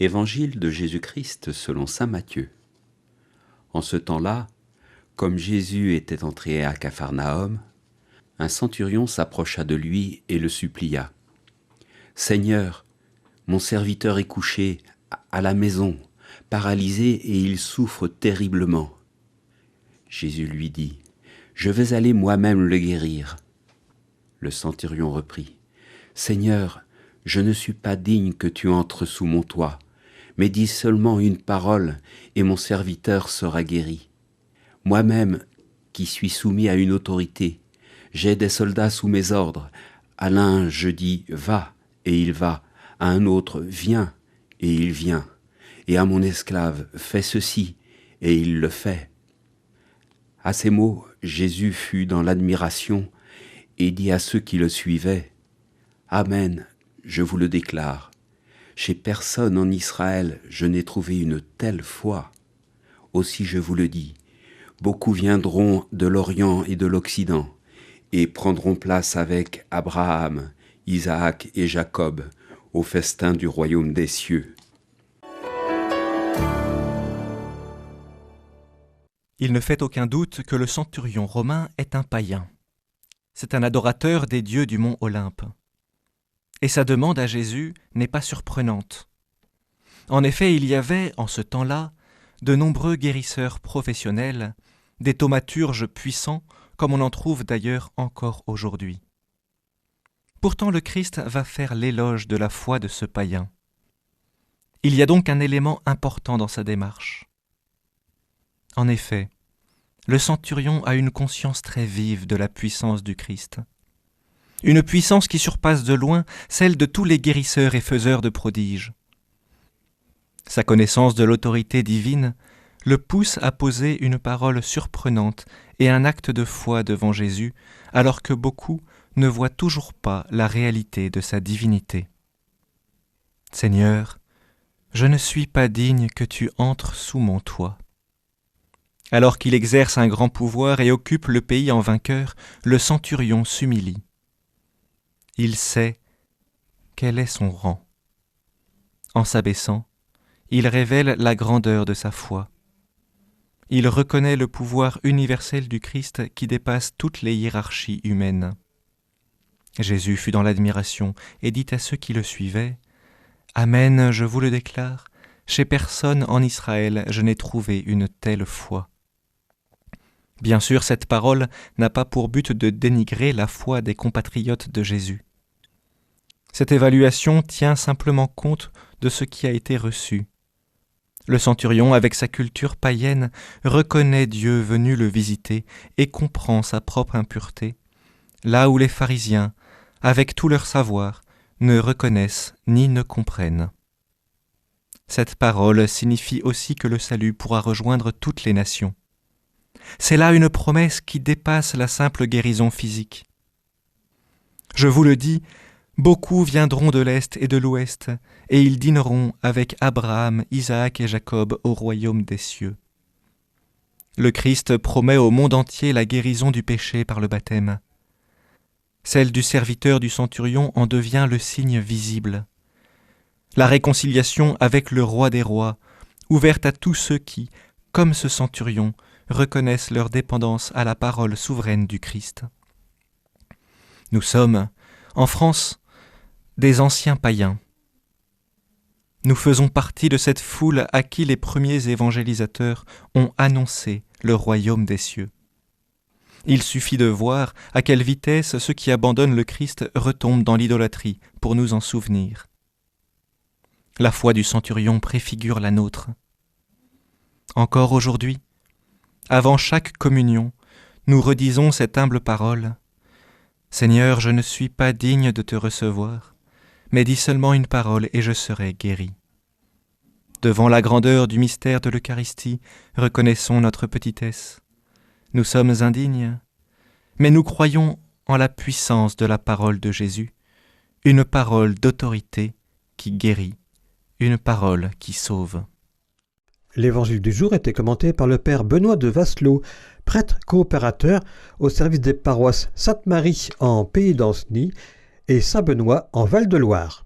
Évangile de Jésus-Christ selon saint Matthieu. En ce temps-là, comme Jésus était entré à Capharnaüm, un centurion s'approcha de lui et le supplia. « Seigneur, mon serviteur est couché à la maison, paralysé et il souffre terriblement. » Jésus lui dit, « Je vais aller moi-même le guérir. » Le centurion reprit, « Seigneur, je ne suis pas digne que tu entres sous mon toit, mais dis seulement une parole et mon serviteur sera guéri. Moi-même, qui suis soumis à une autorité, j'ai des soldats sous mes ordres. À l'un je dis « va » et il va, à un autre « viens » et il vient, et à mon esclave « fais ceci » et il le fait. À ces mots, Jésus fut dans l'admiration et dit à ceux qui le suivaient, « Amen, je vous le déclare, chez personne en Israël je n'ai trouvé une telle foi. Aussi je vous le dis, beaucoup viendront de l'Orient et de l'Occident et prendront place avec Abraham, Isaac et Jacob au festin du royaume des cieux. » Il ne fait aucun doute que le centurion romain est un païen. C'est un adorateur des dieux du mont Olympe. Et sa demande à Jésus n'est pas surprenante. En effet, il y avait, en ce temps-là, de nombreux guérisseurs professionnels, des thaumaturges puissants, comme on en trouve d'ailleurs encore aujourd'hui. Pourtant, le Christ va faire l'éloge de la foi de ce païen. Il y a donc un élément important dans sa démarche. En effet, le centurion a une conscience très vive de la puissance du Christ. Une puissance qui surpasse de loin celle de tous les guérisseurs et faiseurs de prodiges. Sa connaissance de l'autorité divine le pousse à poser une parole surprenante et un acte de foi devant Jésus, alors que beaucoup ne voient toujours pas la réalité de sa divinité. « Seigneur, je ne suis pas digne que tu entres sous mon toit. » Alors qu'il exerce un grand pouvoir et occupe le pays en vainqueur, le centurion s'humilie. Il sait quel est son rang. En s'abaissant, il révèle la grandeur de sa foi. Il reconnaît le pouvoir universel du Christ qui dépasse toutes les hiérarchies humaines. Jésus fut dans l'admiration et dit à ceux qui le suivaient, « Amen, je vous le déclare, chez personne en Israël je n'ai trouvé une telle foi. » Bien sûr, cette parole n'a pas pour but de dénigrer la foi des compatriotes de Jésus. Cette évaluation tient simplement compte de ce qui a été reçu. Le centurion, avec sa culture païenne, reconnaît Dieu venu le visiter et comprend sa propre impureté, là où les pharisiens, avec tout leur savoir, ne reconnaissent ni ne comprennent. Cette parole signifie aussi que le salut pourra rejoindre toutes les nations. C'est là une promesse qui dépasse la simple guérison physique. Je vous le dis, beaucoup viendront de l'Est et de l'Ouest, et ils dîneront avec Abraham, Isaac et Jacob au royaume des cieux. Le Christ promet au monde entier la guérison du péché par le baptême. Celle du serviteur du centurion en devient le signe visible. La réconciliation avec le roi des rois, ouverte à tous ceux qui, comme ce centurion, reconnaissent leur dépendance à la parole souveraine du Christ. Nous sommes, en France, des anciens païens. Nous faisons partie de cette foule à qui les premiers évangélisateurs ont annoncé le royaume des cieux. Il suffit de voir à quelle vitesse ceux qui abandonnent le Christ retombent dans l'idolâtrie pour nous en souvenir. La foi du centurion préfigure la nôtre. Encore aujourd'hui, avant chaque communion, nous redisons cette humble parole. « Seigneur, je ne suis pas digne de te recevoir, mais dis seulement une parole et je serai guéri. » Devant la grandeur du mystère de l'Eucharistie, reconnaissons notre petitesse. Nous sommes indignes, mais nous croyons en la puissance de la parole de Jésus, une parole d'autorité qui guérit, une parole qui sauve. L'évangile du jour était commenté par le père Benoît de Vasselot, prêtre coopérateur au service des paroisses Sainte-Marie en Pays d'Ancenis et Saint-Benoît en Val-de-Loire.